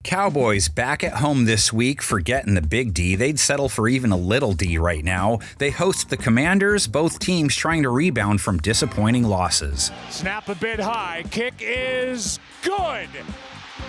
Cowboys back at home this week, forgetting the big D. They'd settle for even a little D right now. They host the Commanders, both teams trying to rebound from disappointing losses. Snap a bit high. Kick is good.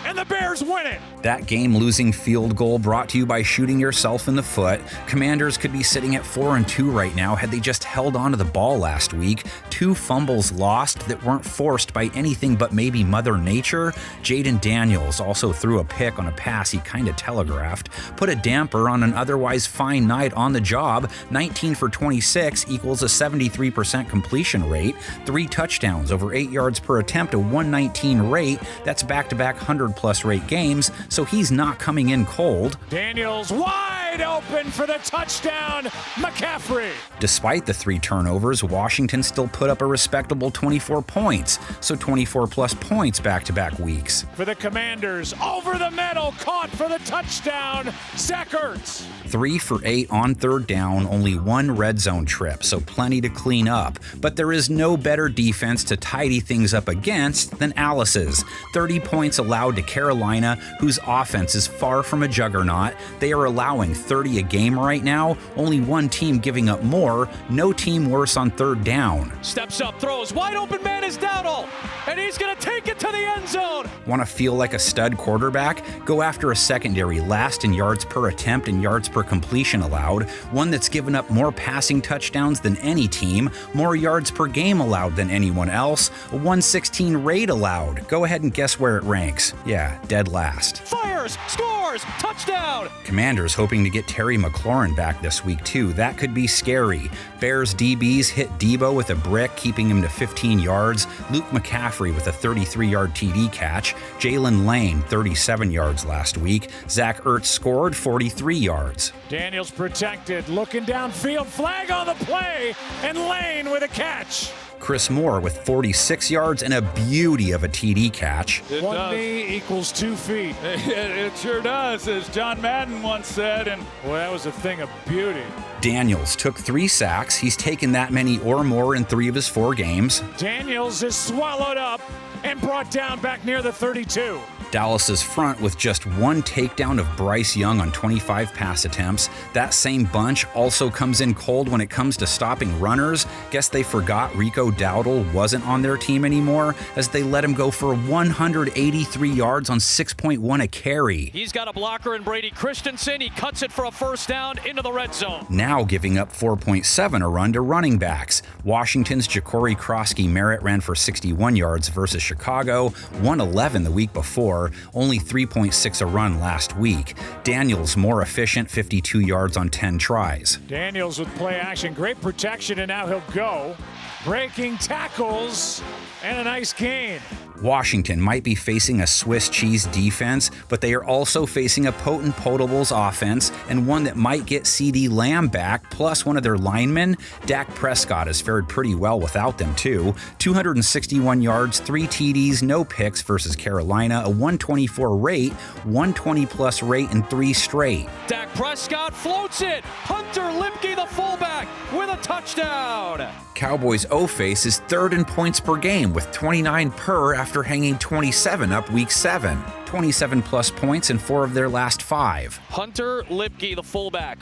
And the Bears win it. That game-losing field goal brought to you by shooting yourself in the foot. Commanders could be sitting at 4-2 right now had they just held on to the ball last week. 2 fumbles lost that weren't forced by anything but maybe Mother Nature. Jaden Daniels also threw a pick on a pass he kind of telegraphed. Put a damper on an otherwise fine night on the job. 19 for 26 equals a 73% completion rate. 3 touchdowns, over 8 yards per attempt, a 119 rate. That's back-to-back 100-plus rate games, so he's not coming in cold. Daniels wide open for the touchdown, McCaffrey. Despite the 3 turnovers, Washington still put up a respectable 24 points, so 24-plus points back-to-back weeks. For the Commanders, over the middle, caught for the touchdown, Zach Ertz. 3 for 8 on third down, only 1 red zone trip, so plenty to clean up. But there is no better defense to tidy things up against than Alice's. 30 points allowed to Carolina, whose offense is far from a juggernaut. They are allowing 30 a game right now, only one team giving up more, no team worse on third down. Steps up, throws, wide open man is Dowdle, and he's going to take it to the end zone. Want to feel like a stud quarterback? Go after a secondary last in yards per attempt and yards per completion allowed, one that's given up more passing touchdowns than any team, more yards per game allowed than anyone else, a 116 rate allowed. Go ahead and guess where it ranks. Yeah, dead last. Fires, scores, touchdown! Commanders hoping to get Terry McLaurin back this week too. That could be scary. Bears DBs hit Debo with a brick, keeping him to 15 yards. Luke McCaffrey with a 33-yard TD catch. Jalen Lane, 37 yards last week. Zach Ertz scored 43 yards. Daniels protected, looking downfield, flag on the play, and Lane with a catch. Chris Moore with 46 yards and a beauty of a TD catch. One knee equals 2 feet. It sure does, as John Madden once said. And boy, that was a thing of beauty. Daniels took 3 sacks. He's taken that many or more in 3 of his 4 games. Daniels is swallowed up and brought down back near the 32. Dallas's front with just 1 takedown of Bryce Young on 25 pass attempts. That same bunch also comes in cold when it comes to stopping runners. Guess they forgot Rico Dowdle wasn't on their team anymore, as they let him go for 183 yards on 6.1 a carry. He's got a blocker in Brady Christensen. He cuts it for a first down into the red zone. Now giving up 4.7 a run to running backs. Washington's Ja'Cory Krosky-Merritt ran for 61 yards versus Chicago, 111 the week before. Only 3.6 a run last week. Daniels more efficient, 52 yards on 10 tries. Daniels with play action, great protection, and now he'll go. Breaking tackles and a nice gain. Washington might be facing a Swiss cheese defense, but they are also facing a potent Potables offense and one that might get CeeDee Lamb back, plus one of their linemen. Dak Prescott has fared pretty well without them too. 261 yards, 3 TDs, no picks versus Carolina, a 124 rate, 120-plus rate in 3 straight. Dak Prescott floats it. Hunter Lipke, the fullback, with a touchdown. Cowboys O-Face is 3rd in points per game with 29 per after hanging 27 up week 7. 27-plus points in 4 of their last 5. Hunter Lipke, the fullback,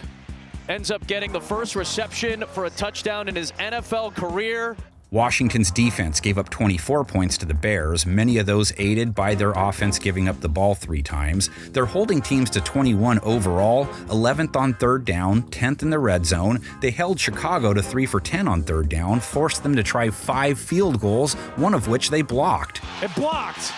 ends up getting the first reception for a touchdown in his NFL career. Washington's defense gave up 24 points to the Bears, many of those aided by their offense giving up the ball 3 times. They're holding teams to 21 overall, 11th on third down, 10th in the red zone. They held Chicago to 3 for 10 on third down, forced them to try 5 field goals, one of which they blocked. It blocked.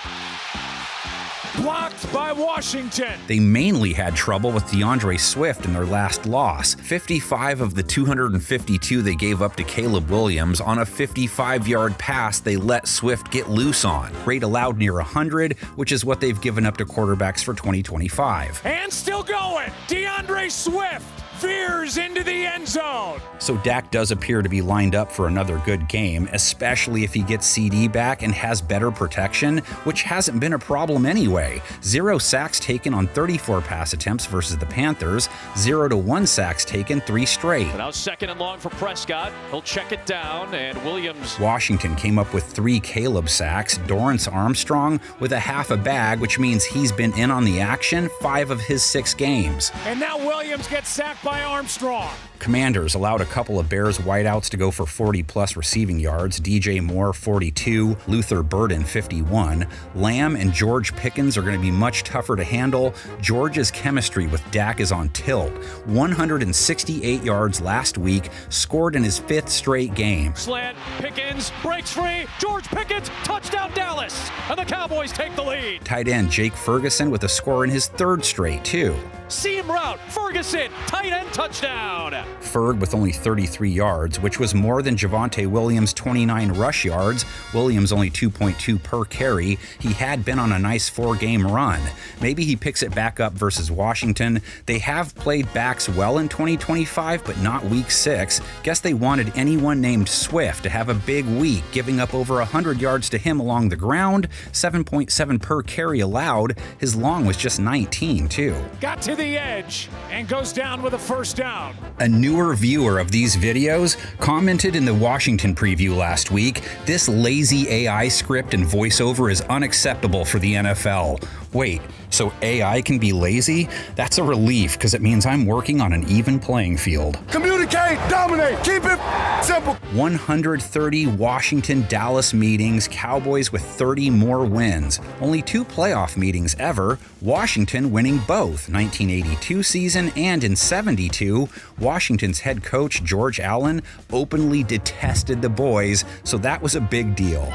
Blocked by Washington. They mainly had trouble with DeAndre Swift in their last loss. 55 of the 252 they gave up to Caleb Williams on a 55-yard pass they let Swift get loose on. Rate allowed near 100, which is what they've given up to quarterbacks for 2025. And still going. DeAndre Swift. veers into the end zone. So Dak does appear to be lined up for another good game, especially if he gets CD back and has better protection, which hasn't been a problem anyway. 0 sacks taken on 34 pass attempts versus the Panthers, 0 to 1 sacks taken 3 straight. Now 2nd and long for Prescott. He'll check it down, and Williams. Washington came up with 3 Caleb sacks, Dorrance Armstrong with a half a bag, which means he's been in on the action 5 of his 6 games. And now Williams gets sacked by Armstrong. Commanders allowed a couple of Bears wideouts to go for 40-plus receiving yards. DJ Moore, 42. Luther Burden, 51. Lamb and George Pickens are going to be much tougher to handle. George's chemistry with Dak is on tilt. 168 yards last week, scored in his 5th straight game. Slant, Pickens, breaks free. George Pickens, touchdown Dallas. And the Cowboys take the lead. Tight end Jake Ferguson with a score in his 3rd straight, too. Seam route, Ferguson, tight end touchdown. Ferg with only 33 yards, which was more than Javonte Williams' 29 rush yards. Williams only 2.2 per carry. He had been on a nice 4-game run. Maybe he picks it back up versus Washington. They have played backs well in 2025, but not week 6. Guess they wanted anyone named Swift to have a big week, giving up over 100 yards to him along the ground, 7.7 per carry allowed. His long was just 19, too. Got to the edge and goes down with a 1st down. A newer viewer of these videos commented in the Washington preview last week, "This lazy AI script and voiceover is unacceptable for the NFL." Wait, so AI can be lazy? That's a relief, because it means I'm working on an even playing field. Communicate, dominate, keep it simple. 130 Washington-Dallas meetings, Cowboys with 30 more wins. Only 2 playoff meetings ever, Washington winning both, 1982 season and in 72. Washington's head coach, George Allen, openly detested the boys, so that was a big deal.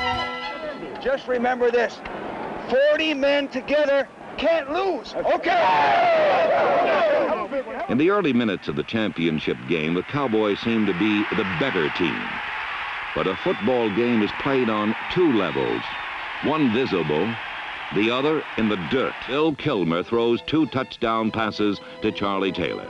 Just remember this, 40 men together can't lose, okay? In the early minutes of the championship game, the Cowboys seemed to be the better team. But a football game is played on 2 levels, one visible, the other in the dirt. Bill Kilmer throws 2 touchdown passes to Charlie Taylor.